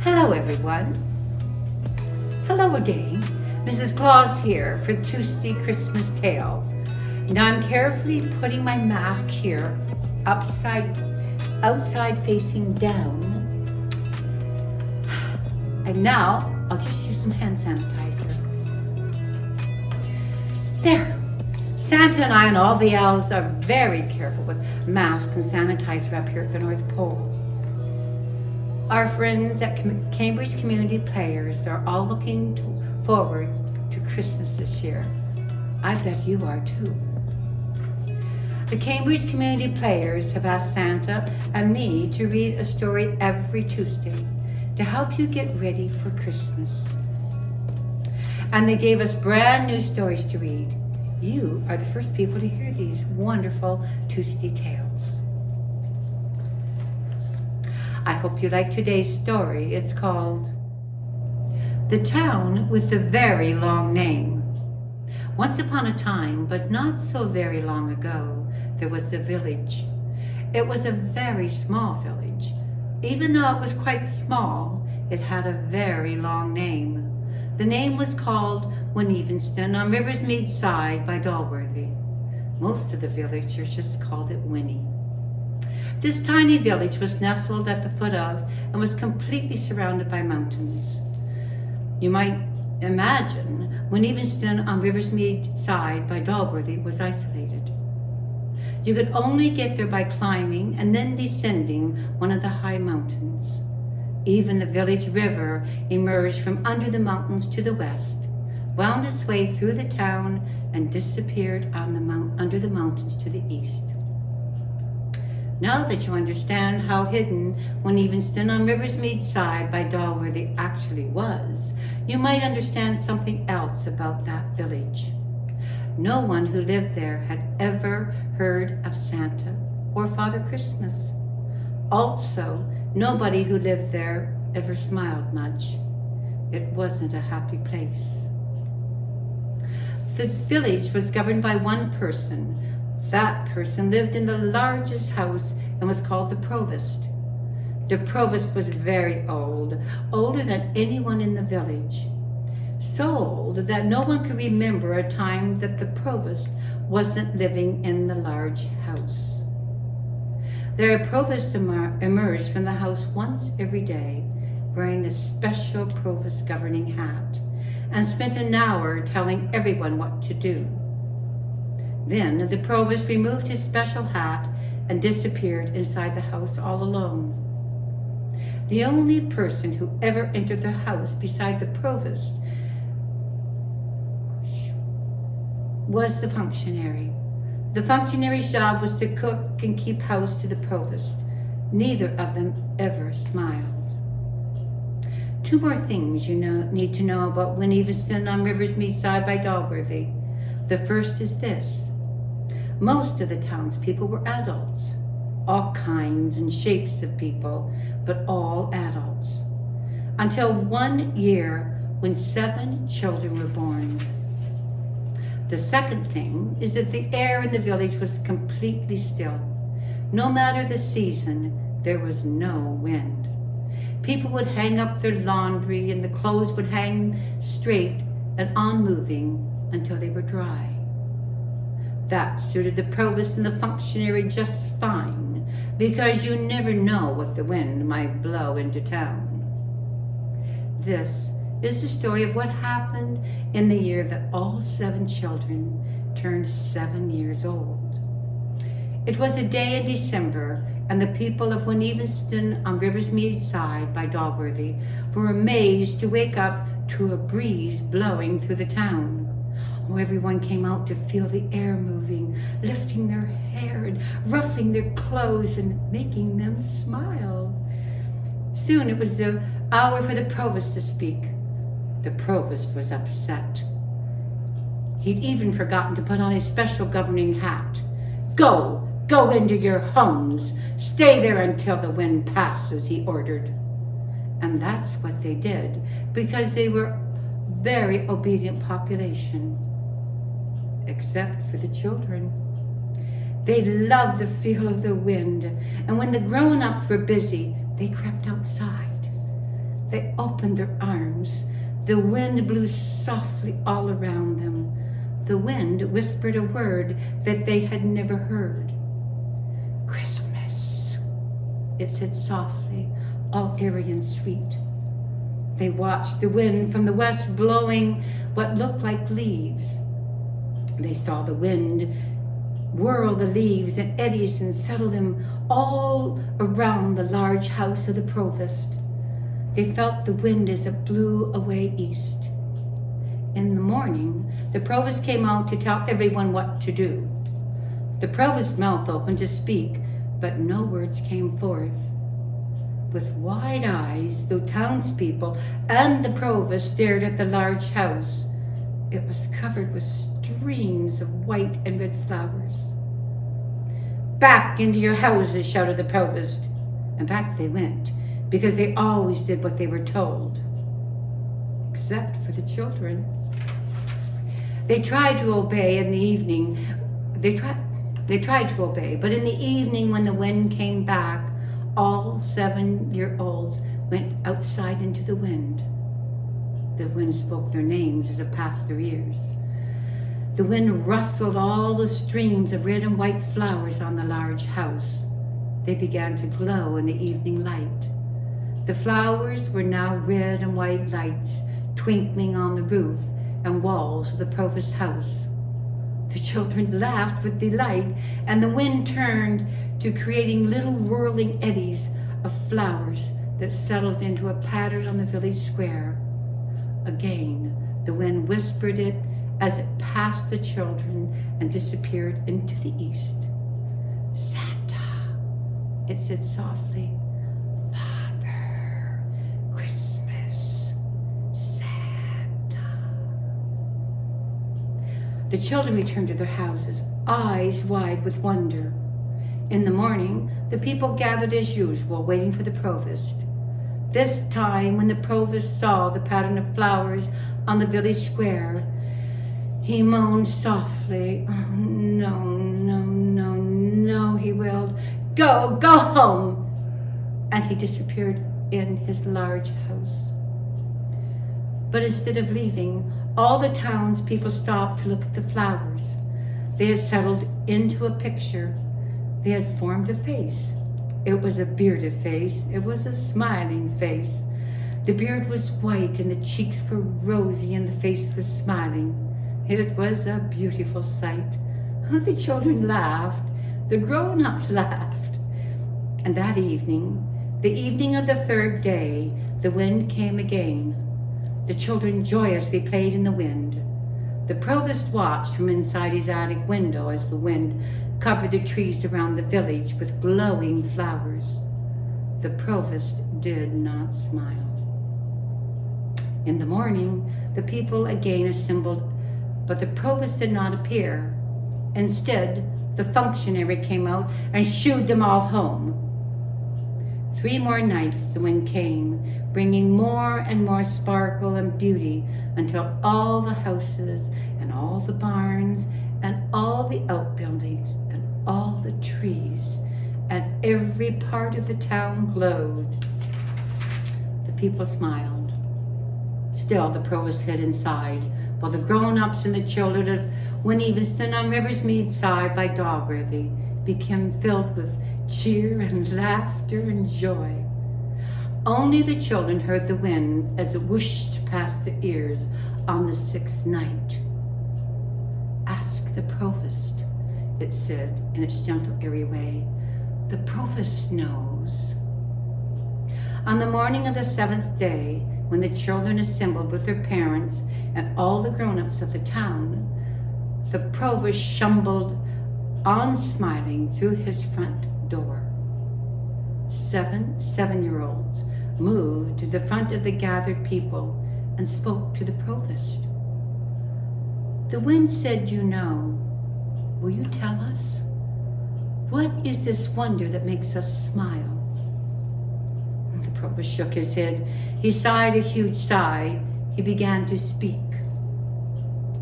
Hello everyone. Hello again. Mrs. Claus here for Tuesday Christmas Tale. Now I'm carefully putting my mask here outside facing down. And now I'll just use some hand sanitizer. There. Santa and I and all the elves are very careful with masks and sanitizer up here at the North Pole. Our friends at Cambridge Community Players are all looking forward to Christmas this year. I bet you are too. The Cambridge Community Players have asked Santa and me to read a story every Tuesday to help you get ready for Christmas. And they gave us brand new stories to read. You are the first people to hear these wonderful Tuesday tales. I hope you like today's story. It's called The Town with the Very Long Name. Once upon a time, but not so very long ago, there was a village. It was a very small village. Even though it was quite small, it had a very long name. The name was called Winevenston on River's Mead side by Dalworthy. Most of the villagers just called it Winnie. This tiny village was nestled at the foot of and was completely surrounded by mountains. You might imagine Winevenston on River's Mead side by Dalworthy was isolated. You could only get there by climbing and then descending one of the high mountains. Even the village river emerged from under the mountains to the west, wound its way through the town, and disappeared on under the mountains to the east. Now that you understand how hidden Winevenston on River's Mead side by Dalworthy actually was, you might understand something else about that village. No one who lived there had ever heard of Santa or Father Christmas. Also, nobody who lived there ever smiled much. It wasn't a happy place. The village was governed by one person. That person lived in the largest house and was called the provost. The provost was very old, older than anyone in the village. So old that no one could remember a time that the provost wasn't living in the large house. The provost emerged from the house once every day, wearing a special provost governing hat, and spent an hour telling everyone what to do. Then the provost removed his special hat and disappeared inside the house all alone. The only person who ever entered the house beside the provost was the functionary. The functionary's job was to cook and keep house to the provost. Neither of them ever smiled. Two more things you need to know about Winevenston on River's Mead side by Dalworthy. The first is this. Most of the townspeople were adults, all kinds and shapes of people, but all adults. Until one year when 7 children were born. The second thing is that the air in the village was completely still. No matter the season, there was no wind. People would hang up their laundry and the clothes would hang straight and unmoving until they were dry. That suited the provost and the functionary just fine, because you never know what the wind might blow into town. This is the story of what happened in the year that all 7 children turned 7 years old. It was a day in December, and the people of Winevenston on River's Mead side by Dalworthy were amazed to wake up to a breeze blowing through the town. Everyone came out to feel the air moving, lifting their hair and ruffling their clothes and making them smile. Soon it was the hour for the provost to speak. The provost was upset. He'd even forgotten to put on his special governing hat. Go into your homes. Stay there until the wind passes, he ordered. And that's what they did, because they were a very obedient population. Except for the children. They loved the feel of the wind, and when the grown-ups were busy, they crept outside. They opened their arms. The wind blew softly all around them. The wind whispered a word that they had never heard. Christmas, it said softly, all airy and sweet. They watched the wind from the west blowing what looked like leaves. They saw the wind whirl the leaves in eddies and settle them all around the large house of the provost. They felt the wind as it blew away east. In the morning, the provost came out to tell everyone what to do. The provost's mouth opened to speak, but no words came forth. With wide eyes, the townspeople and the provost stared at the large house. It was covered with streams of white and red flowers. Back into your houses, shouted the provost. And back they went, because they always did what they were told. Except for the children. They tried to obey in the evening. They tried to obey, but in the evening when the wind came back, all 7-year-olds went outside into the wind. The wind spoke their names as it passed their ears. The wind rustled all the streams of red and white flowers on the large house. They began to glow in the evening light. The flowers were now red and white lights twinkling on the roof and walls of the provost's house. The children laughed with delight, and the wind turned to creating little whirling eddies of flowers that settled into a pattern on the village square. Again, the wind whispered it as it passed the children and disappeared into the east. Santa, it said softly. Father, Christmas, Santa. The children returned to their houses, eyes wide with wonder. In the morning, the people gathered as usual, waiting for the provost. This time, when the provost saw the pattern of flowers on the village square, he moaned softly. Oh, no, no, no, no, he wailed. Go home! And he disappeared in his large house. But instead of leaving, all the townspeople stopped to look at the flowers. They had settled into a picture. They had formed a face. It was a bearded face. It was a smiling face. The beard was white and the cheeks were rosy and the face was smiling. It was a beautiful sight. The children laughed. The grown-ups laughed. And that evening, the evening of the third day, the wind came again. The children joyously played in the wind. The provost watched from inside his attic window as the wind covered the trees around the village with glowing flowers. The provost did not smile. In the morning, the people again assembled, but the provost did not appear. Instead, the functionary came out and shooed them all home. 3 more nights the wind came, bringing more and more sparkle and beauty until all the houses and all the barns and all the outbuildings and all the trees and every part of the town glowed. The people smiled. Still, the provost hid inside, while the grown-ups and the children of Wineaveston on River's Mead side by Dalgrevy became filled with cheer and laughter and joy. Only the children heard the wind as it whooshed past their ears on the 6th night. Ask the provost, it said in its gentle, airy way. The provost knows. On the morning of the 7th day, when the children assembled with their parents and all the grown-ups of the town, the provost shambled on smiling through his front door. 7 7-year-olds moved to the front of the gathered people and spoke to the provost. The wind said, you know, will you tell us? What is this wonder that makes us smile? The provost shook his head. He sighed a huge sigh. He began to speak.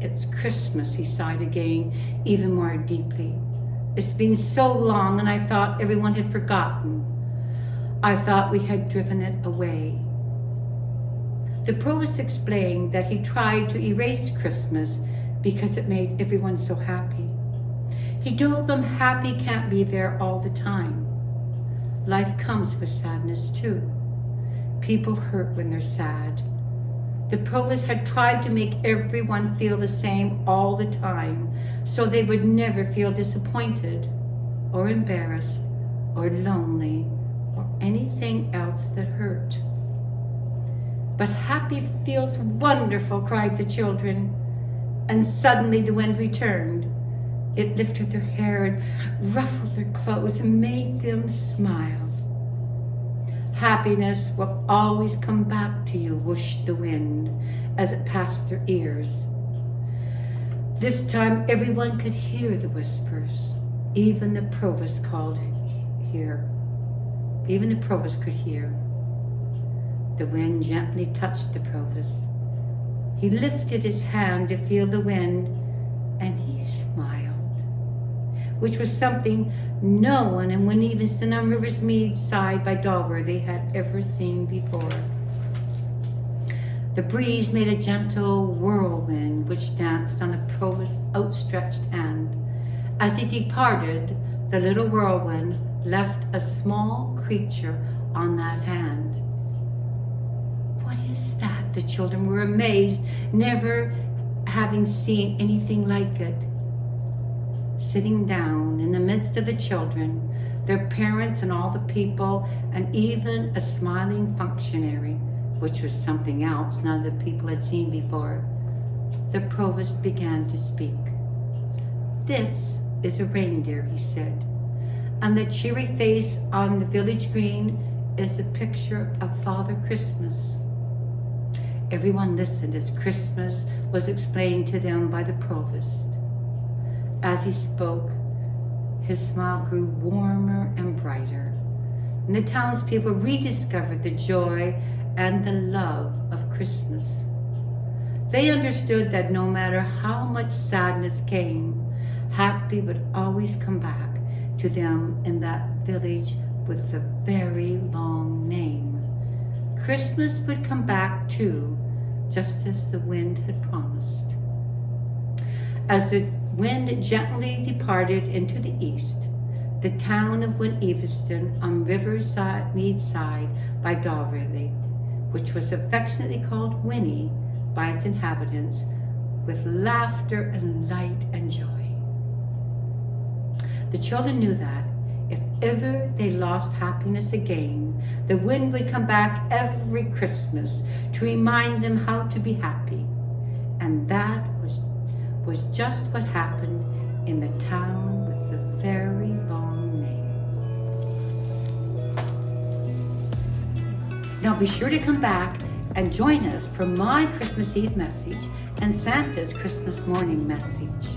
It's Christmas, he sighed again, even more deeply. It's been so long, and I thought everyone had forgotten. I thought we had driven it away. The provost explained that he tried to erase Christmas because it made everyone so happy. He told them happy can't be there all the time. Life comes with sadness too. People hurt when they're sad. The provost had tried to make everyone feel the same all the time, so they would never feel disappointed or embarrassed or lonely or anything else that hurt. But happy feels wonderful, cried the children. And suddenly the wind returned. It lifted their hair and ruffled their clothes and made them smile. Happiness will always come back to you, whooshed the wind as it passed their ears. This time everyone could hear the whispers. Even the provost called here. Even the provost could hear. The wind gently touched the provost. He lifted his hand to feel the wind, and he smiled, which was something no one in Evanston on River's Mead side by Dalworthy had ever seen before. The breeze made a gentle whirlwind which danced on the provost's outstretched hand. As he departed, the little whirlwind left a small creature on that hand. What is that? The children were amazed, never having seen anything like it. Sitting down in the midst of the children, their parents and all the people, and even a smiling functionary, which was something else none of the people had seen before, the provost began to speak. "This is a reindeer," he said, "and the cheery face on the village green is a picture of Father Christmas." Everyone listened as Christmas was explained to them by the provost. As he spoke, his smile grew warmer and brighter, and the townspeople rediscovered the joy and the love of Christmas. They understood that no matter how much sadness came, happy would always come back to them in that village with the very long name. Christmas would come back too, just as the wind had promised. As the wind gently departed into the east, the town of Evanston on River's Mead side by Dalworthy, which was affectionately called Winnie by its inhabitants, with laughter and light and joy. The children knew that if ever they lost happiness again, the wind would come back every Christmas to remind them how to be happy. And that was just what happened in the town with the very long name. Now be sure to come back and join us for my Christmas Eve message and Santa's Christmas morning message.